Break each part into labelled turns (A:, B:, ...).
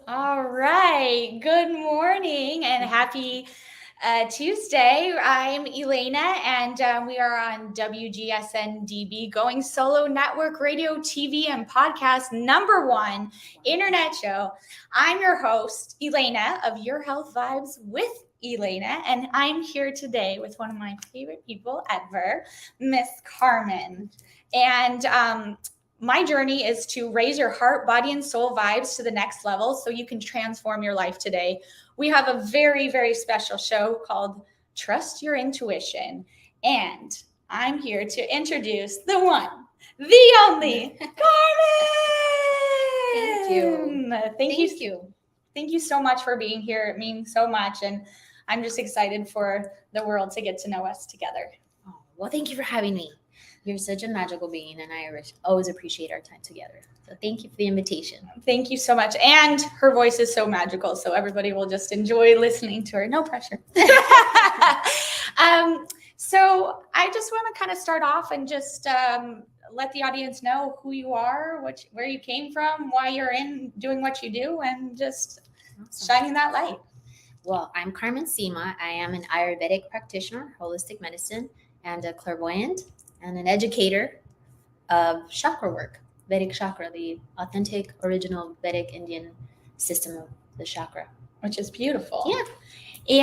A: All right. Good morning and happy Tuesday. I'm Elana, and we are on WGSN-DB, Going Solo Network Radio, TV, and Podcast #1 internet show. I'm your host, Elana, of Your Health Vibes with Elana, and I'm here today with one of my favorite people ever, Miss Carmen. And my journey is to raise your heart, body, and soul vibes to the next level so you can transform your life today. We have a very, very special show called Trust Your Intuition. And I'm here to introduce the one, the only, Carmen!
B: Thank you.
A: Thank you. Thank you so much for being here. It means so much. And I'm just excited for the world to get to know us together.
B: Oh, well, thank you for having me. You're such a magical being, and I always appreciate our time together. So thank you for the invitation.
A: Thank you so much. And her voice is so magical, so everybody will just enjoy listening to her. No pressure. So I just want to kind of start off and just let the audience know who you are, where you came from, why you're doing what you do, and just shining that light.
B: Well, I'm Carmen Sima. I am an Ayurvedic practitioner, holistic medicine, and a clairvoyant, and an educator of chakra work, Vedic chakra, the authentic, original Vedic Indian system of the chakra.
A: Which is beautiful.
B: Yeah.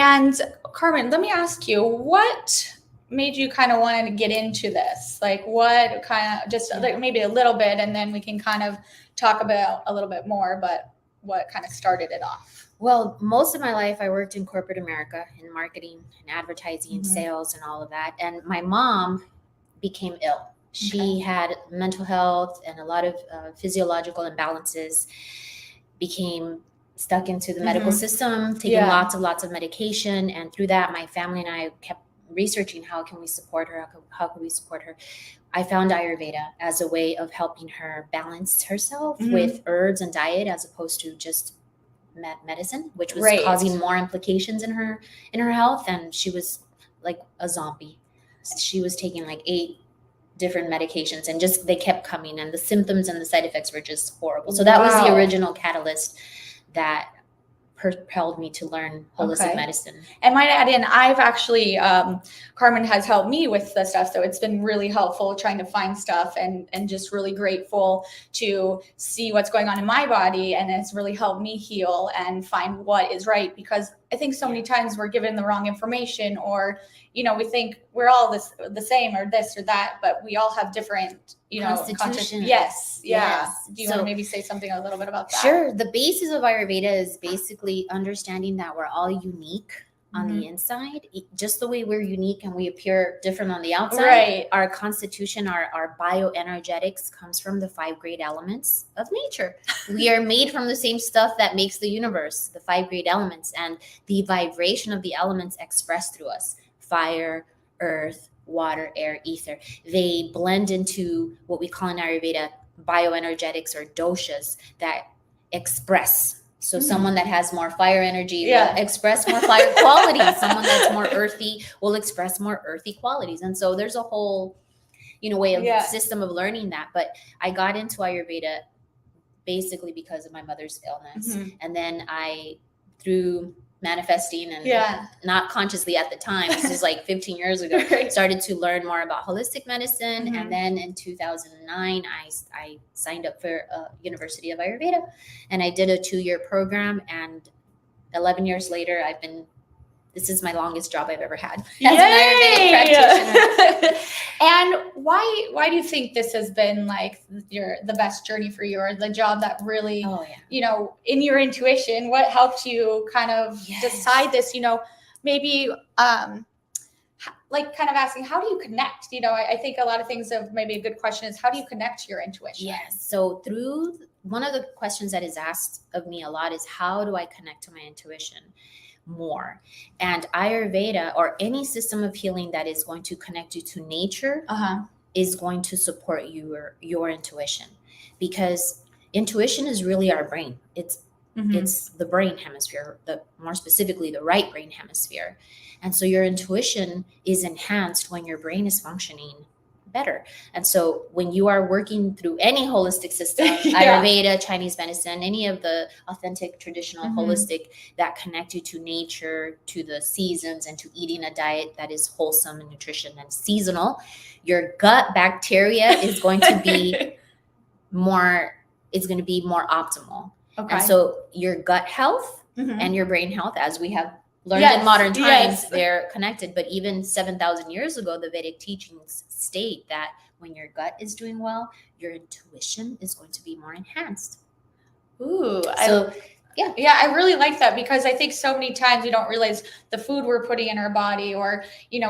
A: And Carmen, let me ask you, what made you kind of want to get into this? Like what kind of, just like maybe a little bit, and then we can kind of talk about a little bit more, but what kind of started it off?
B: Well, most of my life I worked in corporate America in marketing and advertising and sales and all of that. And my mom became ill. She had mental health and a lot of physiological imbalances, became stuck into the medical system, taking lots of medication. And through that, my family and I kept researching how can we support her, how can we support her. I found Ayurveda as a way of helping her balance herself with herbs and diet as opposed to just medicine, which was causing more implications in her health. And she was like a zombie. She was taking like 8 different medications and just they kept coming, and the symptoms and the side effects were just horrible. So that was the original catalyst that propelled me to learn holistic medicine.
A: And might add in, I've actually, Carmen has helped me with the stuff. So it's been really helpful trying to find stuff and just really grateful to see what's going on in my body. And it's really helped me heal and find what is right. Because I think so many times we're given the wrong information, or, we think we're all the same or this or that, but we all have different,
B: constitution.
A: Yes. Do you want to maybe say something a little bit about that?
B: Sure. The basis of Ayurveda is basically understanding that we're all unique on the inside, just the way we're unique and we appear different on the outside.
A: Right.
B: Our constitution, our bioenergetics comes from the 5 great elements of nature. We are made from the same stuff that makes the universe, the 5 great elements, and the vibration of the elements expressed through us: fire, earth, water, air, ether. They blend into what we call in Ayurveda bioenergetics, or doshas, that express. So someone that has more fire energy will express more fire qualities. Someone that's more earthy will express more earthy qualities. And so there's a whole, way of system of learning that. But I got into Ayurveda basically because of my mother's illness. And then through manifesting and not consciously at the time, this is like 15 years ago, started to learn more about holistic medicine. And then in 2009, I signed up for University of Ayurveda, and I did a 2-year program. And 11 years later, this is my longest job I've ever had as an Ayurvedic practitioner.
A: And why do you think this has been like the best journey for you, or the job that really, in your intuition, what helped you kind of decide this, maybe like kind of asking, how do you connect? I think a lot of things of maybe a good question is, how do you connect to your intuition?
B: Yes. So through one of the questions that is asked of me a lot is, how do I connect to my intuition more? And Ayurveda, or any system of healing that is going to connect you to nature, is going to support your intuition, because intuition is really our brain. It's the brain hemisphere, more specifically the right brain hemisphere. And so your intuition is enhanced when your brain is functioning better. And so when you are working through any holistic system,
A: Yeah.
B: Ayurveda, Chinese medicine, any of the authentic traditional holistic that connect you to nature, to the seasons, and to eating a diet that is wholesome and nutrition and seasonal, your gut bacteria is going to be more optimal.
A: Okay.
B: And so your gut health and your brain health, as we have learned
A: Yes,
B: in modern times,
A: yes.
B: they're connected. But even 7,000 years ago, the Vedic teachings state that when your gut is doing well, your intuition is going to be more enhanced.
A: Ooh,
B: Yeah,
A: I really like that, because I think so many times we don't realize the food we're putting in our body, or,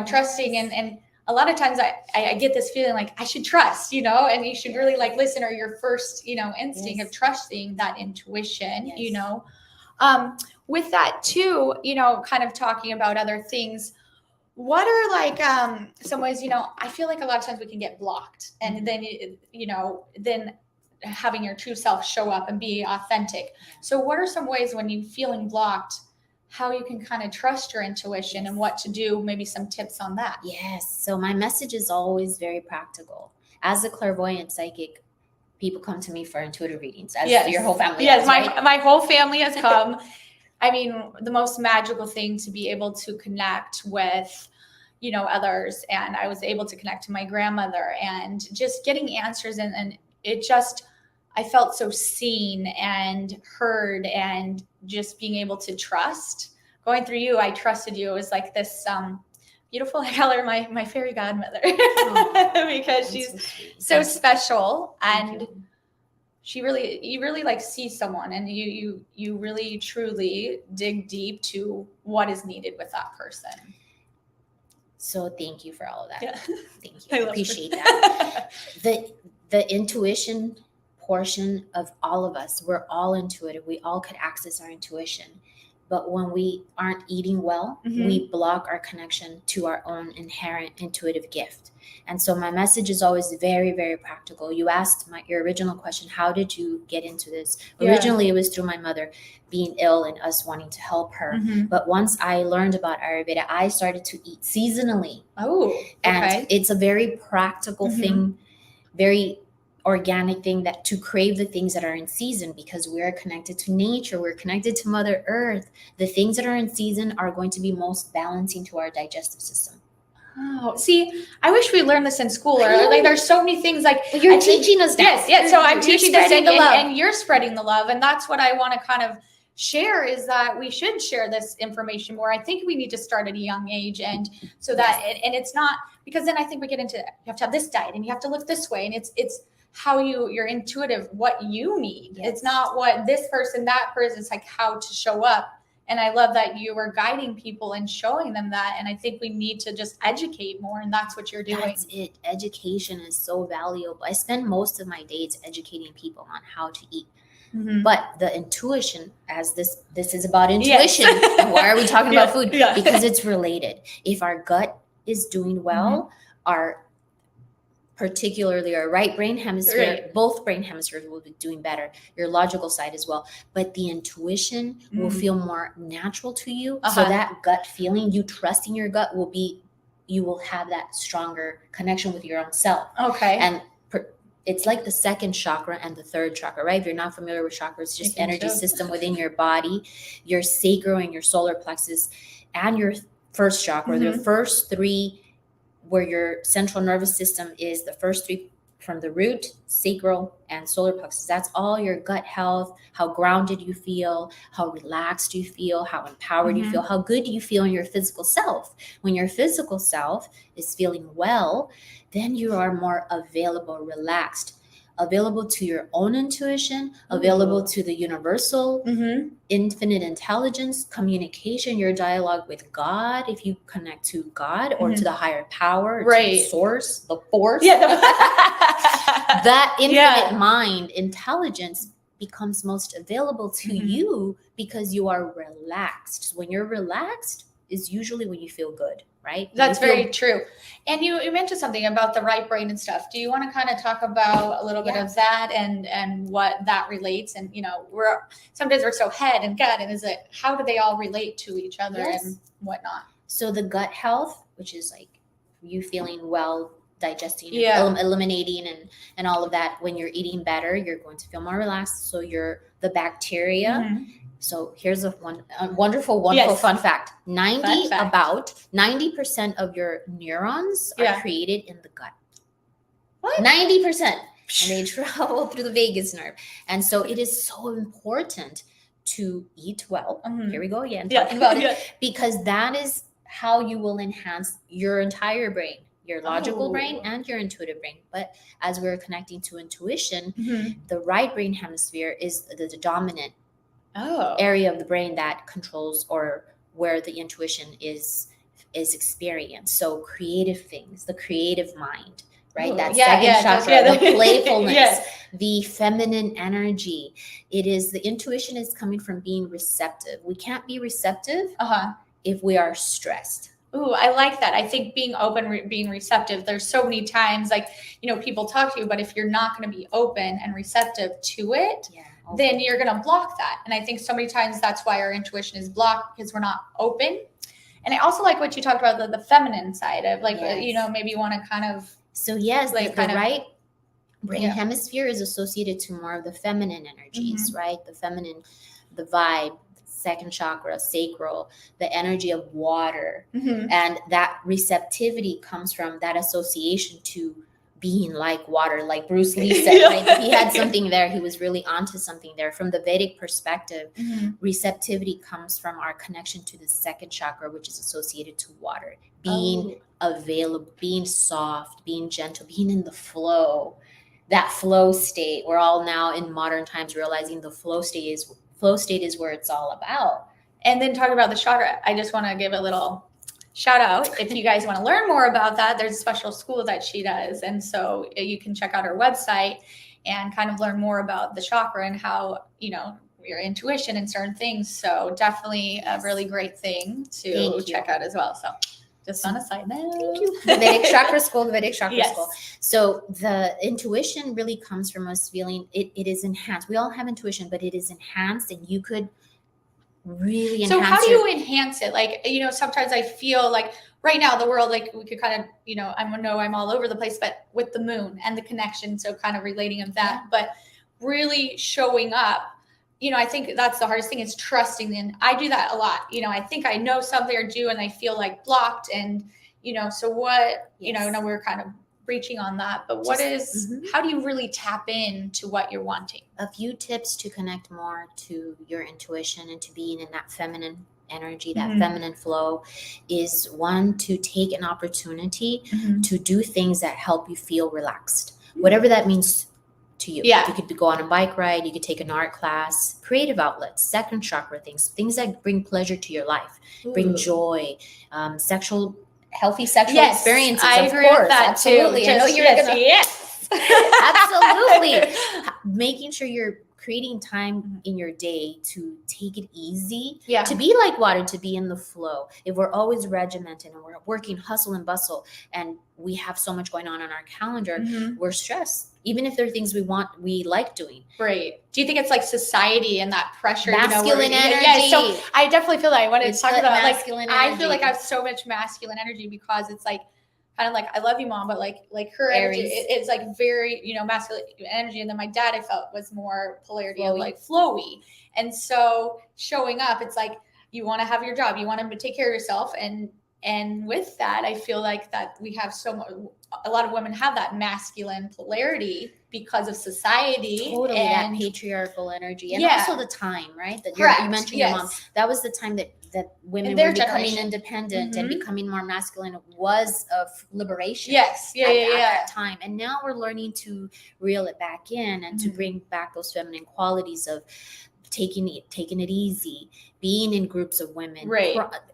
A: trusting. And a lot of times I get this feeling like I should trust, and you should really like listen, or your first, instinct of trusting that intuition, with that too, kind of talking about other things. What are like some ways, I feel like a lot of times we can get blocked, and then, then having your true self show up and be authentic. So what are some ways when you're feeling blocked, how you can kind of trust your intuition and what to do, maybe some tips on that?
B: Yes. So my message is always very practical. As a clairvoyant psychic, people come to me for intuitive readings, as your whole family
A: Yes,
B: has, right?
A: my whole family has come. I mean, the most magical thing to be able to connect with, others. And I was able to connect to my grandmother, and just getting answers. And it just, I felt so seen and heard, and just being able to trust. Going through you, I trusted you. It was like this beautiful, I call her my fairy godmother. Because she's so special. And you really like see someone, and you really truly dig deep to what is needed with that person.
B: So thank you for all of that.
A: Yeah.
B: Thank you. I appreciate that. The intuition portion of all of us, we're all intuitive. We all could access our intuition. But when we aren't eating well, we block our connection to our own inherent intuitive gift. And so my message is always very, very practical. You asked your original question, how did you get into this? Originally, it was through my mother being ill and us wanting to help her. But once I learned about Ayurveda, I started to eat seasonally.
A: Oh, okay.
B: And it's a very practical thing, very organic thing, that to crave the things that are in season, because we're connected to nature, we're connected to Mother Earth. The things that are in season are going to be most balancing to our digestive system.
A: Oh, see, I wish we learned this in school, or like there's so many things like
B: you're teaching us that.
A: Yes. So I'm teaching this,
B: and
A: you're spreading the love. And that's what I want to kind of share, is that we should share this information more. I think we need to start at a young age, and so that, and it's not, because then I think we get into, you have to have this diet and you have to look this way. And it's how you're intuitive, what you need. It's not what this person, that person, it's like how to show up. And I love that you are guiding people and showing them that. And I think we need to just educate more. And that's what you're doing.
B: That's it. Education is so valuable. I spend most of my days educating people on how to eat. But the intuition, as this is about intuition, and why are we talking about food? Because it's related. If our gut is doing well, particularly our right brain hemisphere, both brain hemispheres will be doing better, your logical side as well. But the intuition will feel more natural to you. So that gut feeling, you trusting your gut, you will have that stronger connection with your own self.
A: Okay.
B: And it's like the second chakra and the third chakra, right? If you're not familiar with chakra, it's just energy system within your body. Your sacral and your solar plexus and your first chakra, the first three, where your central nervous system is, the first three from the root, sacral, and solar plexus. That's all your gut health, how grounded you feel, how relaxed you feel, how empowered you feel, how good you feel in your physical self. When your physical self is feeling well, then you are more available, relaxed, available to your own intuition, available to the universal, infinite intelligence, communication, your dialogue with God, if you connect to God or to the higher power, to the source, the force. That infinite mind, intelligence becomes most available to you because you are relaxed. When you're relaxed is usually when you feel good, right?
A: That's very true. And you mentioned something about the right brain and stuff. Do you want to kind of talk about a little bit of that and what that relates? And, sometimes we're so head and gut, and how do they all relate to each other and whatnot?
B: So the gut health, which is like you feeling well digesting and
A: Yeah.
B: eliminating and all of that. When you're eating better, you're going to feel more relaxed. So the bacteria.
A: Mhm.
B: So here's a wonderful
A: Yes.
B: fun fact.
A: Fun fact.
B: About 90% of your neurons are
A: Yeah.
B: created in the gut.
A: What?
B: 90%. And they travel through the vagus nerve. And so it is so important to eat well.
A: Mhm.
B: Here we go again,
A: Yeah.
B: talking about
A: Yeah.
B: it. Because that is how you will enhance your entire brain, your logical brain and your intuitive brain. But as we're connecting to intuition,
A: Mhm.
B: the right brain hemisphere is the dominant
A: Oh.
B: area of the brain that controls or where the intuition is experienced. So creative things, the creative mind, right?
A: Ooh,
B: that
A: yeah,
B: second chakra, the playfulness,
A: Yes.
B: the feminine energy. It is the intuition is coming from being receptive. We can't be receptive if we are stressed.
A: Ooh, I like that. I think being open, being receptive, there's so many times like, people talk to you, but if you're not going to be open and receptive to it, then you're going to block that. And I think so many times that's why our intuition is blocked, because we're not open. And I also like what you talked about, the feminine side of like, maybe you want to kind of.
B: So yes,
A: like
B: the right brain hemisphere is associated to more of the feminine energies, right? The feminine, the vibe, second chakra, sacral, the energy of water. And that receptivity comes from that association to being like water, like Bruce Lee said, right? He had something there. He was really onto something there. From the Vedic perspective, receptivity comes from our connection to the second chakra, which is associated to water. Being available, being soft, being gentle, being in the flow, that flow state. We're all now in modern times realizing the flow state is where it's all about.
A: And then talking about the chakra, I just want to give a little shout out. If you guys want to learn more about that, there's a special school that she does. And so you can check out her website and kind of learn more about the chakra and how, your intuition and certain things. So definitely a really great thing to check out as well. So just on a side note.
B: Thank you. The Vedic Chakra School, School. So the intuition really comes from us feeling it is enhanced. We all have intuition, but it is enhanced, and you could really enhance.
A: So how do you enhance it? Like, sometimes I feel like right now the world, like we could kind of, I'm all over the place, but with the moon and the connection, so kind of relating of that, but really showing up, I think that's the hardest thing, is trusting. And I do that a lot. I think I know something or do, and I feel like blocked. And, so what, I know we're kind of reaching on that, but how do you really tap into what you're wanting?
B: A few tips to connect more to your intuition and to being in that feminine energy, that feminine flow, is one, to take an opportunity to do things that help you feel relaxed, whatever that means to you. You could go on a bike ride, you could take an art class, creative outlets, second chakra things that bring pleasure to your life, bring joy, healthy sexual experiences.
A: I agree with that
B: absolutely.
A: Too.
B: I know you're
A: gonna
B: absolutely making sure you're creating time in your day to take it easy, to be like water, to be in the flow. If we're always regimented and we're working hustle and bustle and we have so much going on our calendar, we're stressed. Even if there are things we like doing.
A: Right. Do you think it's like society and that pressure?
B: Masculine energy.
A: Yeah, so I definitely feel that. I wanted to talk about
B: masculine energy.
A: I feel like I have so much masculine energy, because it's like kind of like, I love you, Mom, but like her
B: Aries.
A: energy, it's like very, masculine energy. And then my dad, I felt, was more polarity of like flowy. And so showing up, it's like, you want to have your job, you want to take care of yourself. And with that, I feel like that we have a lot of women have that masculine polarity because of society.
B: Totally, that patriarchal energy. And also the time, right? That you mentioned your mom. That was the time that women were becoming independent and becoming more masculine, was of liberation.
A: At
B: that time. And now we're learning to reel it back in and to bring back those feminine qualities of taking it easy, being in groups of women,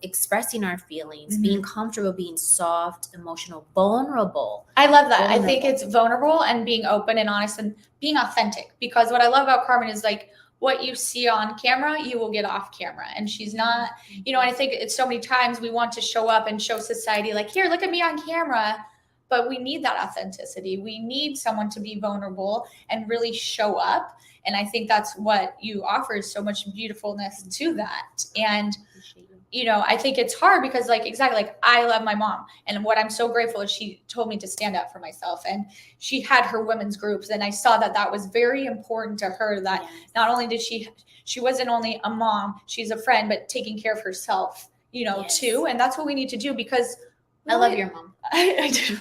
B: expressing our feelings, being comfortable, being soft, emotional, vulnerable.
A: I love that. I think it's vulnerable and being open and honest and being authentic, because what I love about Carmen is like, what you see on camera, you will get off camera. And she's not, and I think it's so many times we want to show up and show society like, here, look at me on camera. but we need that authenticity. We need someone to be vulnerable and really show up. And I think that's what you offer, is so much beautifulness to that. And I think it's hard because exactly, I love my mom, and what I'm so grateful is she told me to stand up for myself, and she had her women's groups, and I saw that was very important to her, that not only did she wasn't only a mom, she's a friend, but taking care of herself, too. And that's what we need to do, because
B: I love your mom.
A: I do.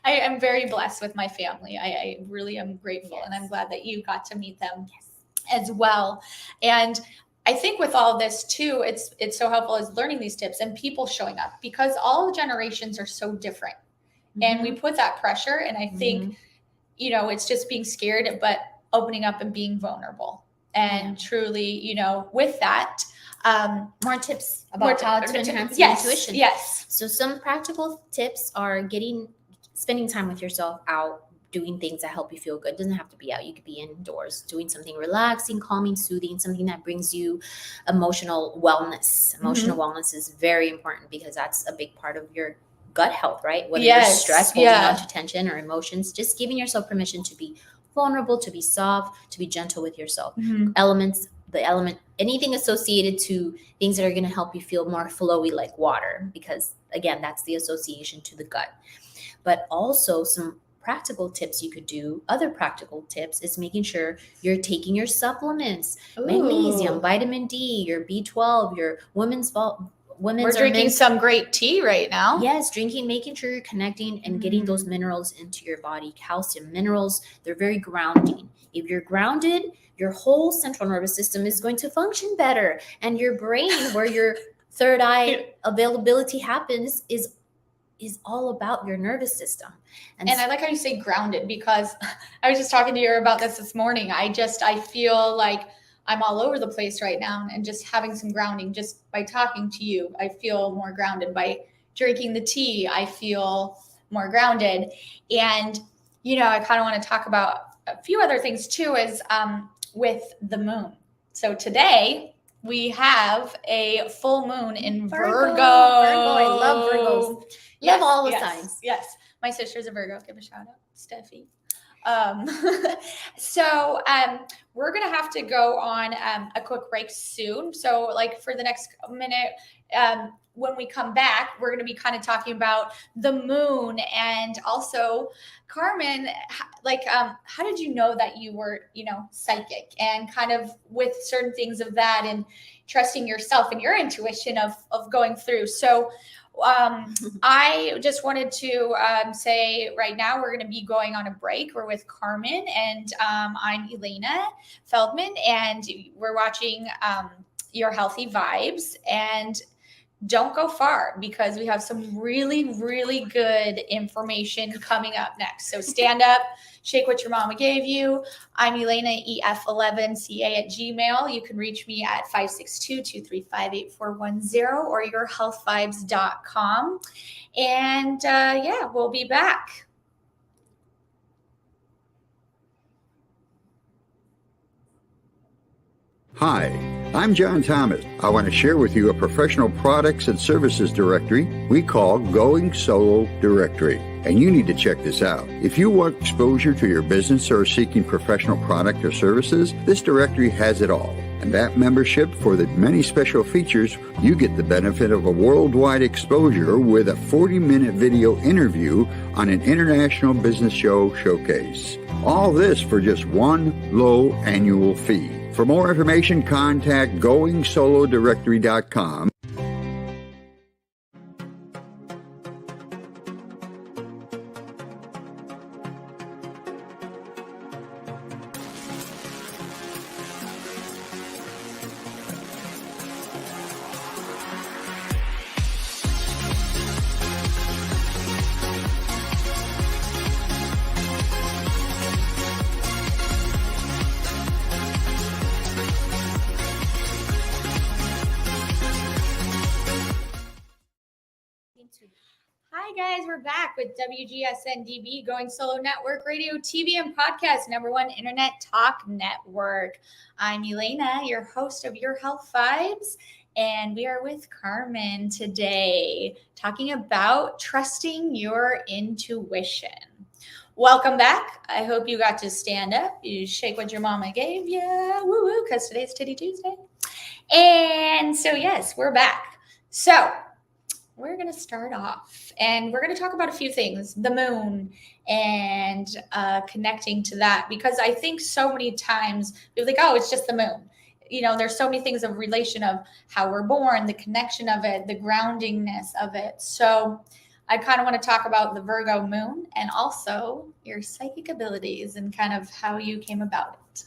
A: I am very blessed with my family. I really am grateful, and I'm glad that you got to meet them as well. And I think with all of this too, it's so helpful is learning these tips and people showing up, because all the generations are so different, and we put that pressure. And I think, it's just being scared, but opening up and being vulnerable, and truly, with that,
B: more tips about how to enhance your intuition.
A: Yes.
B: So some practical tips are spending time with yourself out, doing things that help you feel good. It doesn't have to be out. You could be indoors doing something relaxing, calming, soothing, something that brings you emotional wellness. Emotional wellness is very important, because that's a big part of your gut health, right? Whether you're stressed, holding on to tension or emotions, just giving yourself permission to be vulnerable, to be soft, to be gentle with yourself. Anything associated to things that are going to help you feel more flowy, like water, because again, that's the association to the gut. But also some practical tips you could do. Other practical tips is making sure you're taking your supplements, magnesium, vitamin D, your B12, your We're
A: drinking some great tea right now.
B: Yes, making sure you're connecting and getting those minerals into your body. Calcium, minerals, they're very grounding. If you're grounded, your whole central nervous system is going to function better. And your brain, where your third eye availability happens, is all about your nervous system.
A: And I like how you say grounded, because I was just talking to you about this morning. I feel like I'm all over the place right now, and just having some grounding just by talking to you, I feel more grounded. By drinking the tea, I feel more grounded. And, I kind of want to talk about a few other things too, is with the moon. So today we have a full moon in Virgo.
B: I love Virgos. Love all the signs.
A: Yes. My sister's a Virgo. Give a shout out, Steffi. So we're going to have to go on a quick break soon. So for the next minute, when we come back, we're going to be kind of talking about the moon, and also Carmen, how did you know that you were, psychic, and kind of with certain things of that, and trusting yourself and your intuition of going through. So I just wanted to say right now we're going to be going on a break. We're with Carmen, and I'm Elana Feldman, and we're watching Your Healthy Vibes. And don't go far, because we have some really, really good information coming up next. So stand up, shake what your mama gave you. I'm Elana, EF11CA@gmail. You can reach me at 562-235-8410 or yourhealthvibes.com. And we'll be back.
C: Hi, I'm John Thomas. I want to share with you a professional products and services directory we call Going Solo Directory. And you need to check this out. If you want exposure to your business or are seeking professional product or services, this directory has it all. And that membership, for the many special features, you get the benefit of a worldwide exposure with a 40-minute video interview on an international business show showcase. All this for just one low annual fee. For more information, contact GoingSoloDirectory.com.
A: Hi guys, we're back with WGSN-DB, Going Solo Network, radio, TV, and podcast, #1 internet talk network. I'm Elana, your host of Your Health Vibes, And we are with Carmen today talking about trusting your intuition. Welcome back. I hope you got to stand up. You shake what your mama gave you. Woo woo, because today's Titty Tuesday. And so, yes, we're back. So, we're going to start off and we're going to talk about a few things, the moon and connecting to that, because I think so many times people think, oh, it's just the moon. You know, there's so many things of relation of how we're born, the connection of it, the groundingness of it. So I kind of want to talk about the Virgo moon and also your psychic abilities and kind of how you came about it.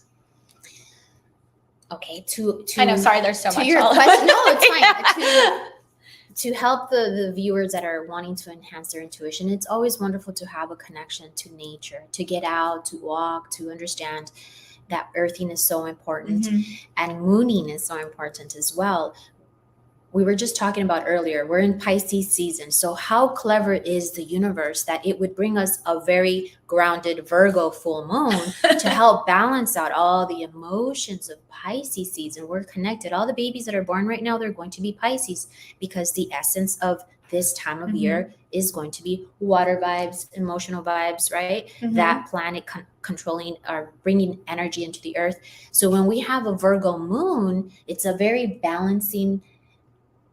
B: Okay, to
A: I know, sorry, there's so
B: to
A: much.
B: Your question, no, it's fine. To help the viewers that are wanting to enhance their intuition, it's always wonderful to have a connection to nature, to get out, to walk, to understand that earthing is so important and mooning is so important as well. We were just talking about earlier, we're in Pisces season. So how clever is the universe that it would bring us a very grounded Virgo full moon to help balance out all the emotions of Pisces season. We're connected. All the babies that are born right now, they're going to be Pisces because the essence of this time of year is going to be water vibes, emotional vibes, right? That planet controlling or bringing energy into the earth. So when we have a Virgo moon, it's a very balancing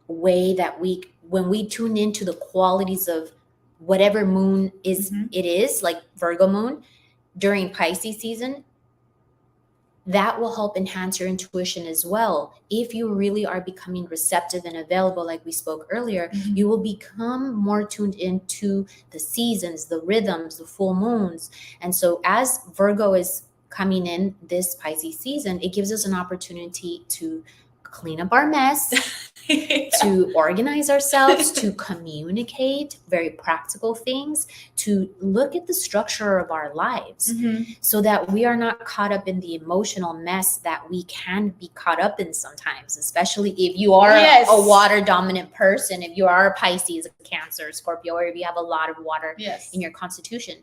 B: way that when we tune into the qualities of whatever moon is, it is like Virgo moon during Pisces season, that will help enhance your intuition as well. If you really are becoming receptive and available, like we spoke earlier, you will become more tuned into the seasons, the rhythms, the full moons. And so as Virgo is coming in this Pisces season, it gives us an opportunity to clean up our mess, to organize ourselves, to communicate very practical things, to look at the structure of our lives so that we are not caught up in the emotional mess that we can be caught up in sometimes, especially if you are a water dominant person, if you are a Pisces, a Cancer, Scorpio, or if you have a lot of water in your constitution.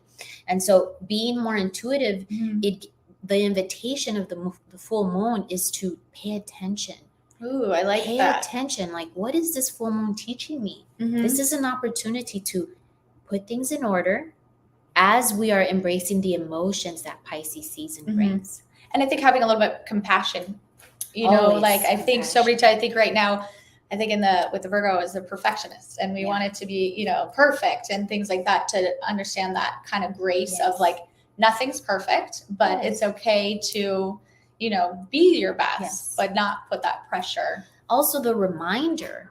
B: And so being more intuitive, the invitation of the full moon is to pay attention.
A: Ooh, I like that.
B: Pay attention. Like, what is this full moon teaching me? This is an opportunity to put things in order as we are embracing the emotions that Pisces season brings.
A: And I think having a little bit of compassion, you know, like I think so many times, I think right now, I think with the Virgo is a perfectionist and we want it to be, you know, perfect and things like that, to understand that kind of grace of like, nothing's perfect, but it's okay to, you know, be your best, but not put that pressure.
B: Also the reminder,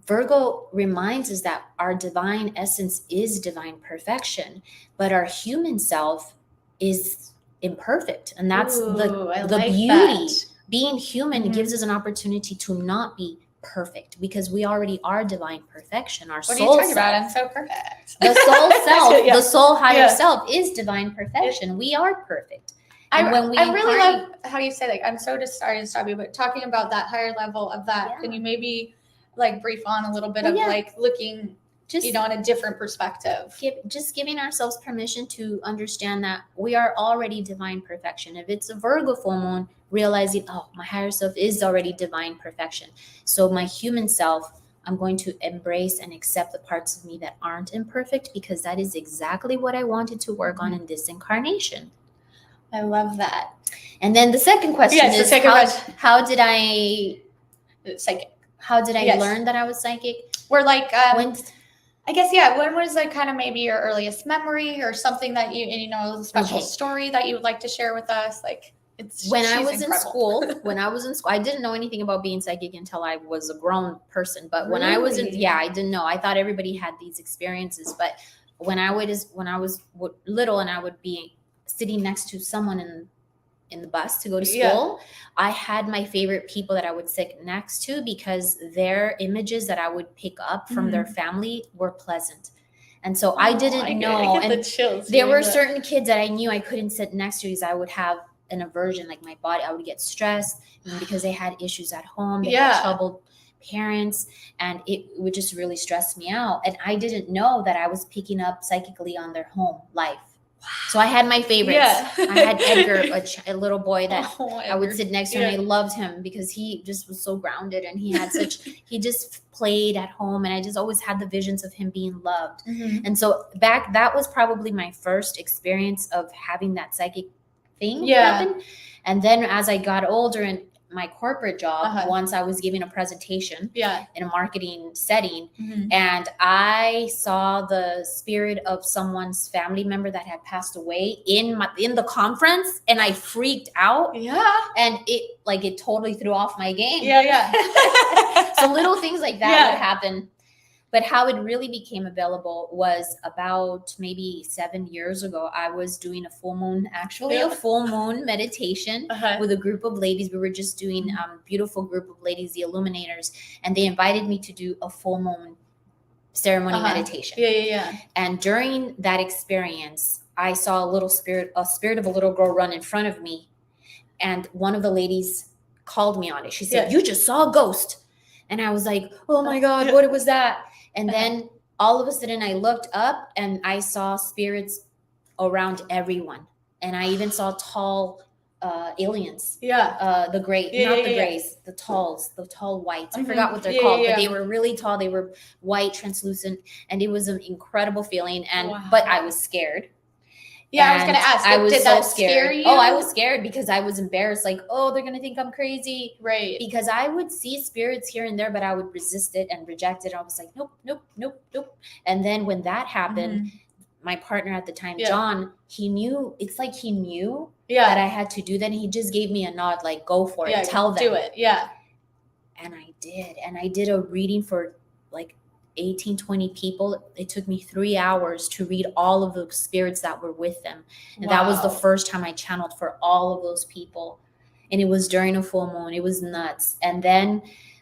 B: Virgo reminds us that our divine essence is divine perfection, but our human self is imperfect. And that's the beauty. That. Being human gives us an opportunity to not be perfect because we already are divine perfection. Our
A: soul
B: self.
A: What are you talking about? I'm so perfect.
B: The soul self, the soul higher self is divine perfection. We are perfect. And
A: I really love how you say, like, I'm so just sorry to stop you, but talking about that higher level of that, can you maybe like brief on a little bit of like looking, just, you know, in a different perspective?
B: Just giving ourselves permission to understand that we are already divine perfection. If it's a Virgo full moon, realizing, oh, my higher self is already divine perfection. So my human self, I'm going to embrace and accept the parts of me that aren't imperfect because that is exactly what I wanted to work on in this incarnation.
A: I love that.
B: And then the second question is, how did I
A: psychic?
B: How did I learn that I was psychic?
A: We're like, I guess, when was like kind of maybe your earliest memory or something that you know, a special story that you would like to share with us? Like,
B: when I was in school, I didn't know anything about being psychic until I was a grown person. But when I was I didn't know. I thought everybody had these experiences. But when I was little and I would be sitting next to someone in the bus to go to school, I had my favorite people that I would sit next to because their images that I would pick up from their family were pleasant. And so I didn't know. And there were certain kids that I knew I couldn't sit next to because I would have an aversion, like my body, I would get stressed because they had issues at home. They had troubled parents and it would just really stress me out. And I didn't know that I was picking up psychically on their home life. So I had my favorites.
A: Yeah.
B: I had Edgar, a little boy that I would
A: Edgar.
B: sit next to, and I loved him because he just was so grounded, and he had he just played at home, and I just always had the visions of him being loved.
A: Mhm.
B: And so that was probably my first experience of having that psychic thing happen. And then as I got older and my corporate job, once I was giving a presentation in a marketing setting, and I saw the spirit of someone's family member that had passed away in the conference, and I freaked out. And it totally threw off my game. So little things like that would happen. But how it really became available was about maybe 7 years ago. I was doing a full moon meditation with a group of ladies. We were just doing beautiful group of ladies, the illuminators, and they invited me to do a full moon ceremony meditation. And during that experience, I saw a spirit of a little girl run in front of me, and one of the ladies called me on it. She said, "You just saw a ghost." And I was like, "Oh my God, what was that?" And then all of a sudden I looked up and I saw spirits around everyone. And I even saw tall aliens. The gray, not the grays, the tall whites. I forgot what they're called, but they were really tall. They were white, translucent, and it was an incredible feeling. And but I was scared.
A: I was going to ask,
B: I was
A: did
B: so
A: that
B: scared.
A: scare you?
B: Oh, I was scared because I was embarrassed. Like, oh, they're going to think I'm crazy.
A: Right.
B: Because I would see spirits here and there, but I would resist it and reject it. I was like, nope, nope, nope, nope. And then when that happened, my partner at the time, John, he knew, it's like he knew that I had to do that. And he just gave me a nod, like, go for it. Tell them.
A: Do it.
B: And I did. And I did a reading for like 18, 20 people. It took me 3 hours to read all of the spirits that were with them. And that was the first time I channeled for all of those people. And it was during a full moon. It was nuts. And then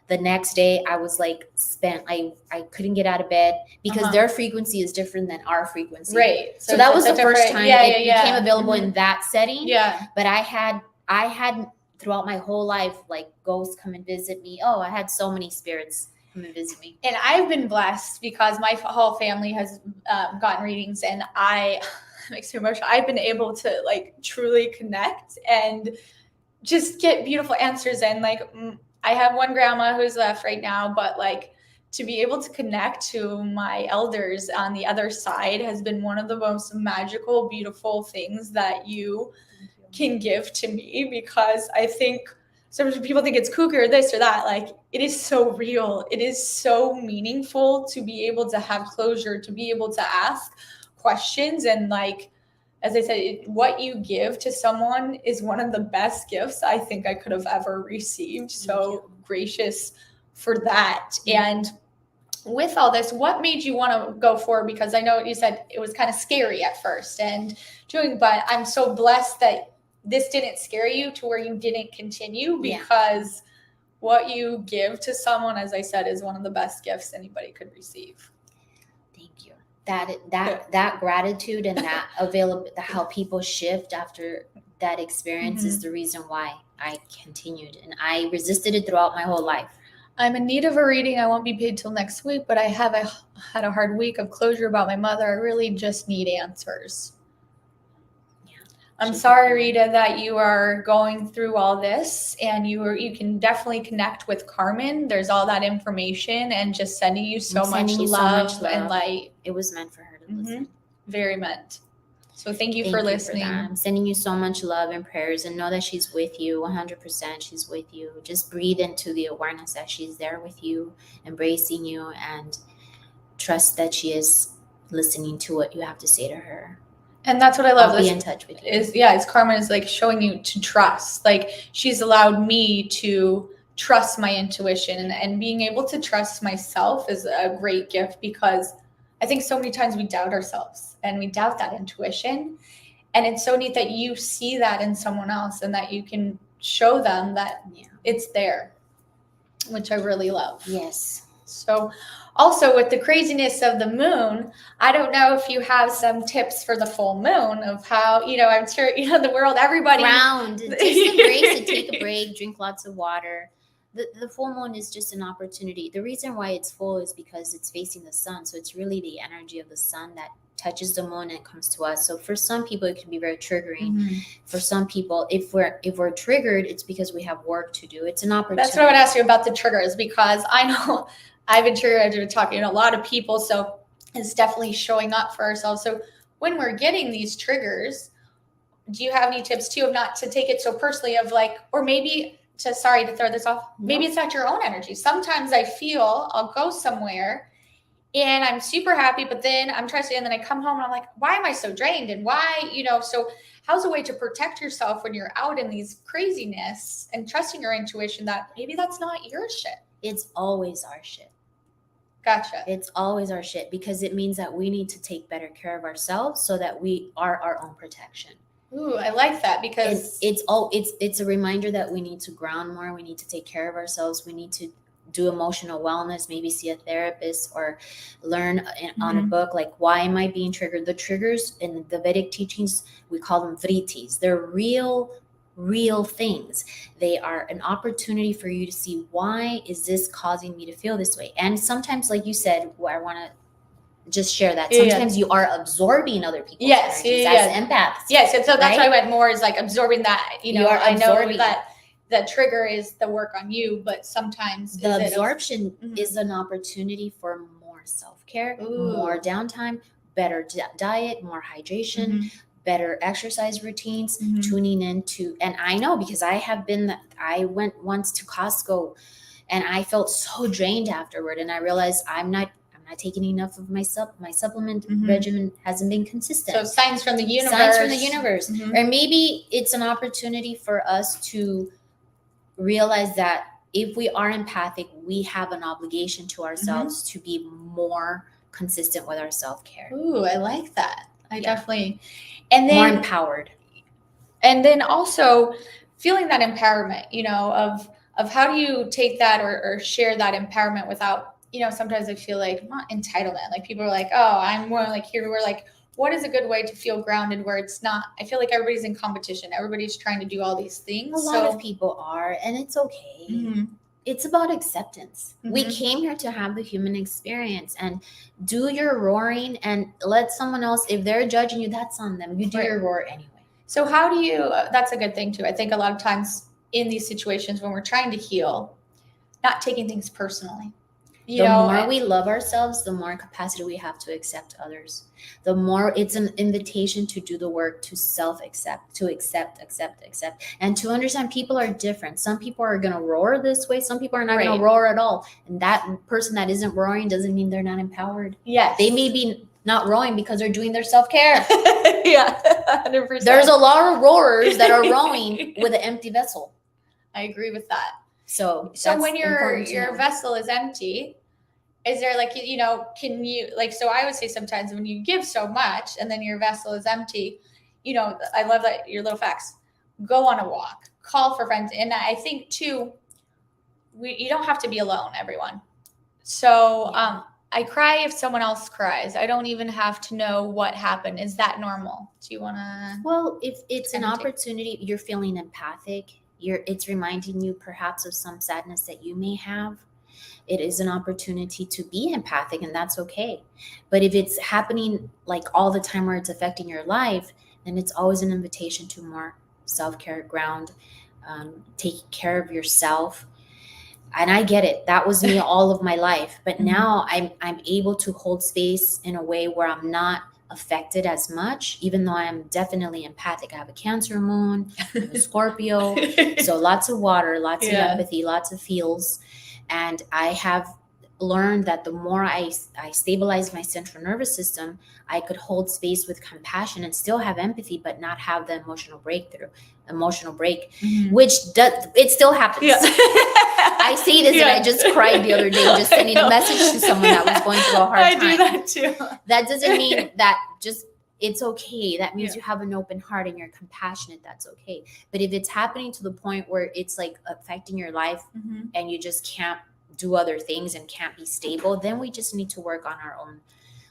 B: the next day I was like spent. I couldn't get out of bed because their frequency is different than our frequency.
A: Right.
B: So that was the first time it became available in that setting. But I had throughout my whole life, like ghosts come and visit me. Oh, I had so many spirits and visit me.
A: And I've been blessed because my whole family has gotten readings, and it makes me emotional. I've been able to like truly connect and just get beautiful answers. And like I have one grandma who's left right now, but like to be able to connect to my elders on the other side has been one of the most magical, beautiful things that you can give to me, because I think sometimes people think it's kooky or this or that. Like, it is so real. It is so meaningful to be able to have closure, to be able to ask questions. And like, as I said, what you give to someone is one of the best gifts I think I could have ever received. So gracious for that. And with all this, what made you want to go forward? Because I know you said it was kind of scary at first but I'm so blessed that this didn't scare you to where you didn't continue, because what you give to someone, as I said, is one of the best gifts anybody could receive.
B: Thank you. That gratitude and that available, how people shift after that experience is the reason why I continued, and I resisted it throughout my whole life.
A: I'm in need of a reading. I won't be paid till next week, but I had a hard week of closure about my mother. I really just need answers. I'm sorry, Rita, that you are going through all this, and you can definitely connect with Carmen. There's all that information, and just sending you so much love and light.
B: It was meant for her to listen.
A: Very meant. So thank you for listening.
B: I'm sending you so much love and prayers, and know that she's with you 100%. She's with you. Just breathe into the awareness that she's there with you, embracing you, and trust that she is listening to what you have to say to her.
A: And that's what I love.
B: I'll be in touch with you.
A: It's Carmen is like showing you to trust. Like, she's allowed me to trust my intuition, and being able to trust myself is a great gift, because I think so many times we doubt ourselves and we doubt that intuition. And it's so neat that you see that in someone else, and that you can show them that it's there, which I really love.
B: Yes.
A: So also, with the craziness of the moon, I don't know if you have some tips for the full moon of how, I'm sure, the world, everybody.
B: Ground. Just embrace it, take a break, drink lots of water. The full moon is just an opportunity. The reason why it's full is because it's facing the sun. So it's really the energy of the sun that touches the moon and comes to us. So for some people, it can be very triggering.
A: Mhm.
B: For some people, if we're triggered, it's because we have work to do. It's an opportunity.
A: That's what I would ask you about the triggers, because I know I've been triggered. I've been talking to a lot of people, so it's definitely showing up for ourselves. So when we're getting these triggers, do you have any tips too of not to take it so personally, of like, or maybe sorry to throw this off, maybe it's not your own energy. Sometimes I feel I'll go somewhere and I'm super happy, but then I'm trusting, and then I come home and I'm like, why am I so drained? And why, so how's a way to protect yourself when you're out in these craziness and trusting your intuition that maybe that's not your shit?
B: It's always our shit.
A: Gotcha.
B: It's always our shit, because it means that we need to take better care of ourselves so that we are our own protection.
A: Ooh, I like that, because
B: it's a reminder that we need to ground more. We need to take care of ourselves. We need to do emotional wellness, maybe see a therapist, or learn on a book, like, why am I being triggered? The triggers in the Vedic teachings, we call them vrittis. They're real things. They are an opportunity for you to see, why is this causing me to feel this way? And sometimes, like you said, I want to just share that sometimes you are absorbing other people's energies as empaths.
A: Yes, and so that's why I went more is like absorbing that. You are I know that the trigger is the work on you, but sometimes
B: the absorption is an opportunity for more self-care, more downtime, better diet, more hydration, better exercise routines, tuning into. And I know, because I went once to Costco and I felt so drained afterward, and I realized I'm not taking enough of my supplement regimen hasn't been consistent.
A: So signs from the universe.
B: Or maybe it's an opportunity for us to realize that if we are empathic, we have an obligation to ourselves to be more consistent with our self-care.
A: Ooh, I like that. I definitely. And then
B: more empowered. And
A: then also feeling that empowerment, of how do you take that or share that empowerment without, sometimes I feel like not entitlement. Like people are like, oh, I'm more like here. We're like, what is a good way to feel grounded where it's not, I feel like everybody's in competition. Everybody's trying to do all these things.
B: A lot of people are, and it's okay. It's about acceptance. We came here to have the human experience, and do your roaring and let someone else, if they're judging you, that's on them. You do your roar anyway.
A: So how do you, that's a good thing too. I think a lot of times in these situations when we're trying to heal, not taking things personally.
B: The more we love ourselves, the more capacity we have to accept others. The more it's an invitation to do the work, to self-accept, to accept, and to understand people are different. Some people are going to roar this way. Some people are not going to roar at all. And that person that isn't roaring doesn't mean they're not empowered.
A: Yes.
B: They may be not roaring because they're doing their self-care.
A: 100%.
B: There's a lot of roarers that are rowing with an empty vessel.
A: I agree with that.
B: So
A: when your vessel is empty, is there like, can you, like, so I would say sometimes when you give so much and then your vessel is empty, I love that your little facts, go on a walk, call for friends. And I think too, you don't have to be alone, everyone. So I cry if someone else cries. I don't even have to know what happened. Is that normal? Do you want to?
B: Well, if it's an opportunity, you're feeling empathic. It's reminding you perhaps of some sadness that you may have. It is an opportunity to be empathic, and that's okay. But if it's happening like all the time where it's affecting your life, then it's always an invitation to more self-care, ground, take care of yourself. And I get it. That was me all of my life. But now I'm able to hold space in a way where I'm not affected as much, even though I am definitely empathic. I have a Cancer moon, I have a Scorpio, so lots of water, lots of empathy, lots of feels. And I have learned that the more I stabilize my central nervous system, I could hold space with compassion and still have empathy, but not have the emotional break, which it still happens. I say this and I just cried the other day just sending a message to someone that was going through a hard time.
A: I do that too.
B: That doesn't mean that it's okay. That means you have an open heart and you're compassionate. That's okay. But if it's happening to the point where it's like affecting your life and you just can't do other things and can't be stable, then we just need to work on our own,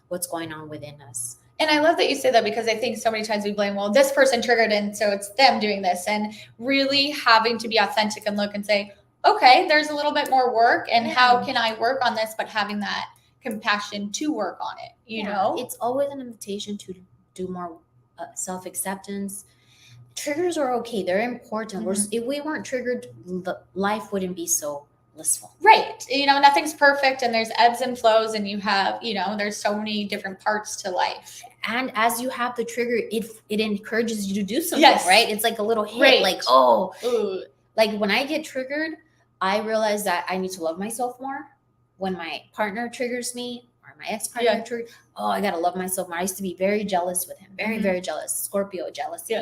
B: what's going on within us.
A: And I love that you say that, because I think so many times we blame, well, this person triggered and so it's them doing this, and really having to be authentic and look and say, okay, there's a little bit more work, and how can I work on this, but having that compassion to work on it, you know?
B: It's always an invitation to do more self-acceptance. Triggers are okay. They're important. If we weren't triggered, life wouldn't be so blissful.
A: Right. Nothing's perfect, and there's ebbs and flows, and you have, there's so many different parts to life.
B: And as you have the trigger, it encourages you to do something, right? It's like a little hit,
A: Right.
B: like, like when I get triggered, I realize that I need to love myself more. When my partner triggers me, or my ex-partner triggers, I gotta love myself more. I used to be very jealous with him, very, very jealous, Scorpio jealousy,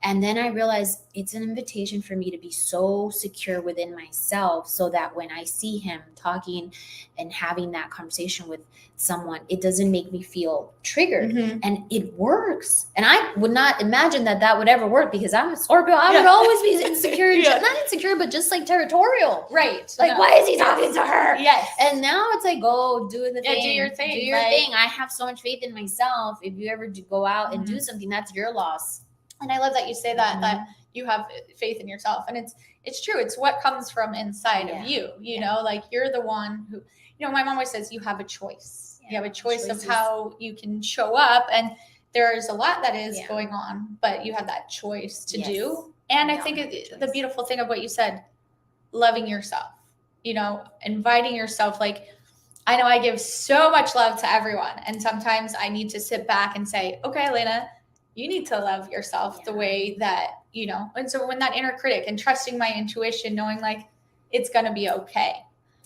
B: and then I realized it's an invitation for me to be so secure within myself, so that when I see him talking and having that conversation with someone, it doesn't make me feel triggered, and it works. And I would not imagine that would ever work, because I'm a Scorpio. I would always be insecure, not insecure, but just like territorial,
A: right?
B: Like, why is he talking to her?
A: Yes.
B: And now it's like, go do the thing.
A: Do your thing.
B: Do your thing. I have so much faith in myself. If you ever do go out and do something, that's your loss.
A: And I love that you say that you have faith in yourself. And it's true. It's what comes from inside of you, you know, like you're the one who, my mom always says you have a choice. You have a choice of how you can show up. And there's a lot that is going on, but you have that choice to do. And I think the beautiful thing of what you said, loving yourself, inviting yourself, like, I know I give so much love to everyone. And sometimes I need to sit back and say, okay, Elena, you need to love yourself the way that, and so when that inner critic and trusting my intuition, knowing like, it's going to be okay.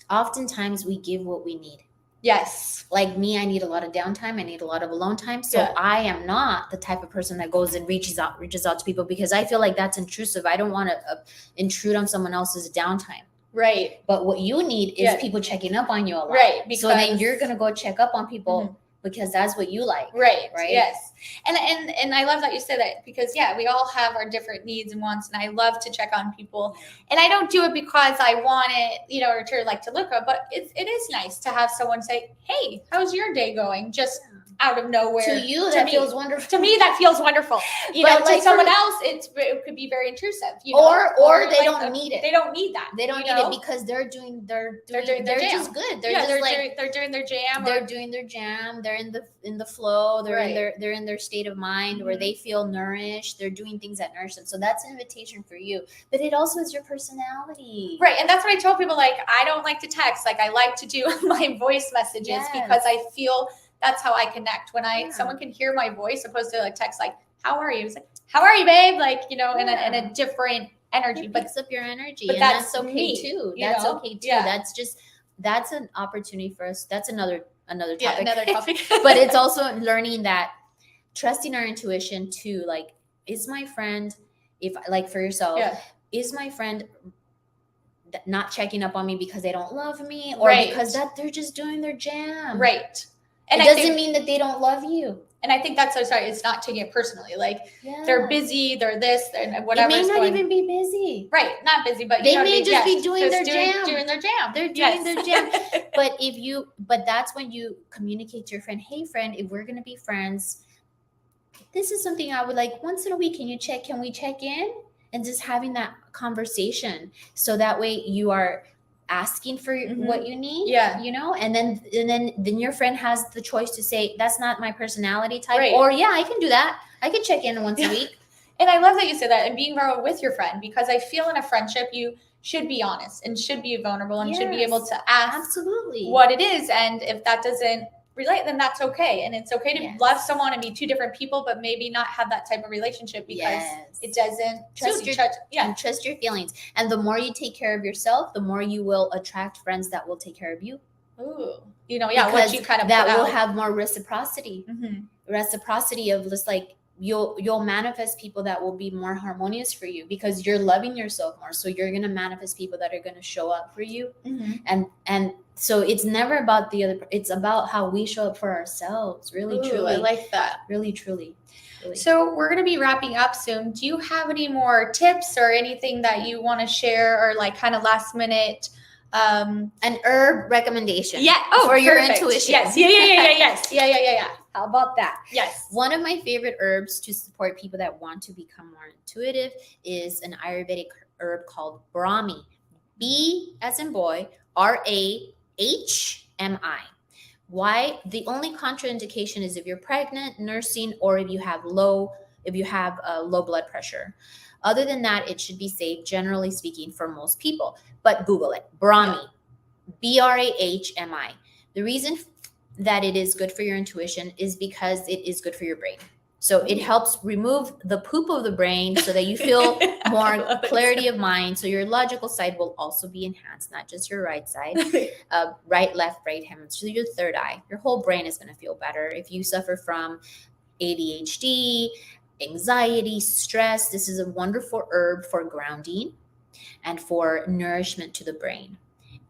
B: Oftentimes we give what we need.
A: Yes.
B: Like me, I need a lot of downtime. I need a lot of alone time. So I am not the type of person that goes and reaches out to people, because I feel like that's intrusive. I don't want to intrude on someone else's downtime.
A: Right.
B: But what you need is people checking up on you a lot.
A: Right. Because,
B: so then you're going to go check up on people because that's what you like.
A: Right.
B: Right.
A: Yes. And I love that you said that, because we all have our different needs and wants, and I love to check on people, and I don't do it because I want it, or to like to look up, but it is nice to have someone say, hey, how's your day going? Just out of nowhere.
B: To you, that feels wonderful.
A: To me, that feels wonderful.
B: But
A: to someone else, it could be very intrusive.
B: Or they don't need it.
A: They don't need that.
B: They don't need it because they're doing their jam. Just good. They're
A: doing their jam.
B: They're doing their jam. They're in the flow. They're in their state of mind where they feel nourished. They're doing things that nourish them. So that's an invitation for you. But it also is your personality.
A: Right. And that's what I tell people. Like, I don't like to text. Like, I like to do my voice messages because I feel that's how I connect. When someone can hear my voice, opposed to like text, like, how are you? It's like, how are you, babe? Like, in a different energy.
B: It picks up your energy.
A: But
B: and that's okay too. That's okay too.
A: Yeah.
B: That's an opportunity for us. That's another topic.
A: Yeah, another topic.
B: But it's also learning that, trusting our intuition too. Like, is my friend, if like for yourself, is my friend not checking up on me because they don't love me, or because that they're just doing their jam?
A: Right. And
B: it doesn't mean that they don't love you.
A: And I think that's so sorry. It's not taking it personally. Like they're busy, they're this, they're whatever.
B: They may not even be busy.
A: Right. Not busy, but
B: they may just be doing their jam.
A: Doing their jam.
B: They're doing their jam. But that's when you communicate to your friend, hey friend, if we're going to be friends, this is something I would like once in a week. Can we check in? And just having that conversation. So that way you are asking for what you need, and then your friend has the choice to say, that's not my personality type, or I can do that. I can check in once a week.
A: And I love that you said that, and being vulnerable with your friend, because I feel in a friendship, you should be honest and should be vulnerable and should be able to ask what it is. And if that doesn't relate, then that's okay. And it's okay to love someone and be two different people, but maybe not have that type of relationship because it doesn't
B: trust your feelings. And the more you take care of yourself, the more you will attract friends that will take care of you.
A: Ooh, what you kind of
B: that will have more reciprocity. Reciprocity of just like you'll manifest people that will be more harmonious for you because you're loving yourself more. So you're gonna manifest people that are gonna show up for you, and so it's never about the other. It's about how we show up for ourselves. Really, truly.
A: I like that.
B: Really, truly.
A: So we're going to be wrapping up soon. Do you have any more tips or anything that you want to share, or like kind of last minute?
B: An herb recommendation.
A: Yeah.
B: For your intuition.
A: Yes. Yes. Yeah.
B: How about that?
A: Yes.
B: One of my favorite herbs to support people that want to become more intuitive is an Ayurvedic herb called Brahmi. B as in boy, RAHMI. Why? The only contraindication is if you're pregnant, nursing, or if you have low blood pressure. Other than that, it should be safe, generally speaking, for most people. But Google it. Brahmi, Brahmi. The reason that it is good for your intuition is because it is good for your brain. So it helps remove the poop of the brain so that you feel more clarity of mind. So your logical side will also be enhanced, not just your right side, right, left, right hemisphere, so your third eye. Your whole brain is going to feel better. If you suffer from ADHD, anxiety, stress, this is a wonderful herb for grounding and for nourishment to the brain.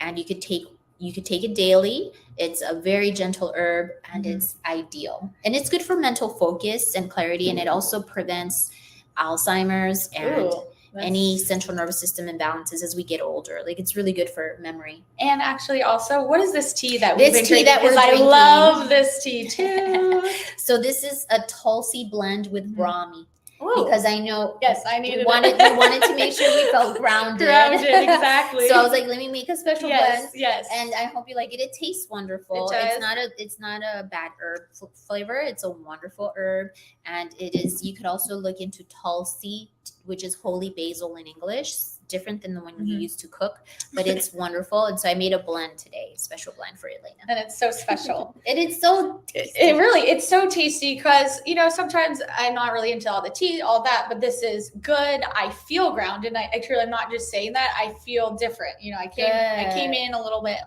B: And you could take it daily. It's a very gentle herb, and it's ideal. And it's good for mental focus and clarity, and it also prevents Alzheimer's and any central nervous system imbalances as we get older. Like, it's really good for memory.
A: And actually, also, what is this tea that we've been drinking?
B: I
A: love this tea too.
B: So this is a Tulsi blend with Brahmi.
A: Ooh.
B: Because I know,
A: yes, I needed
B: we wanted to make sure we felt grounded.
A: Exactly.
B: So I was like, let me make a special blend.
A: Yes.
B: And I hope you like it. It tastes wonderful.
A: It does.
B: It's not a bad herb flavor. It's a wonderful herb, and it is. You could also look into Tulsi, which is holy basil in English. Different than the one you use to cook, but it's wonderful. And so I made a blend today, special blend for Elena.
A: And it's so special.
B: And it's so
A: it's so tasty because, sometimes I'm not really into all the tea, all that, but this is good. I feel grounded. And I truly, I'm not just saying that. I feel different. I came in a little bit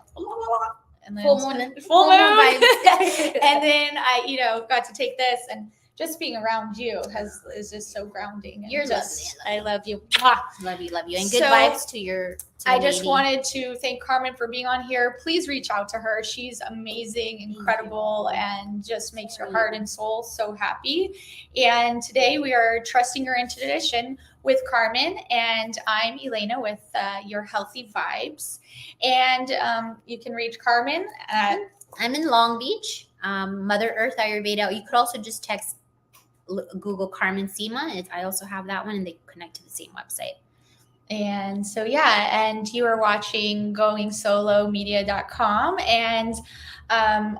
A: and then full moon vibes. And then I, got to take this, and just being around you is just so grounding.
B: You're lovely.
A: I love you.
B: Love you. And good vibes to your
A: I just wanted to thank Carmen for being on here. Please reach out to her. She's amazing, incredible, and just makes your heart and soul so happy. And today we are trusting your intuition with Carmen, and I'm Elana with Your Healthy Vibes. And you can reach Carmen at...
B: I'm in Long Beach, Mother Earth Ayurveda. You could also just Google Carmen Sima. I also have that one, and they connect to the same website.
A: And so, and you are watching GoingSoloMedia.com, and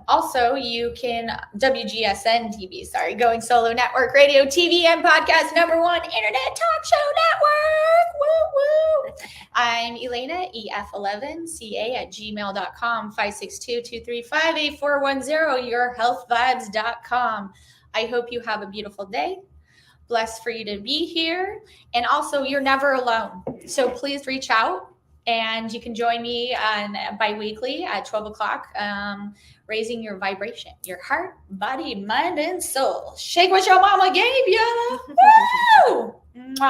A: also you can WGSN-DB, Going Solo Network, radio, TV, and podcast #1 internet talk show network. Woo woo! I'm Elana, EF11CA@gmail.com, 562-235-8410, yourhealthvibes.com. I hope you have a beautiful day. Blessed for you to be here. And also, you're never alone. So please reach out, and you can join me on bi-weekly at 12 o'clock, raising your vibration, your heart, body, mind, and soul. Shake what your mama gave you. Woo!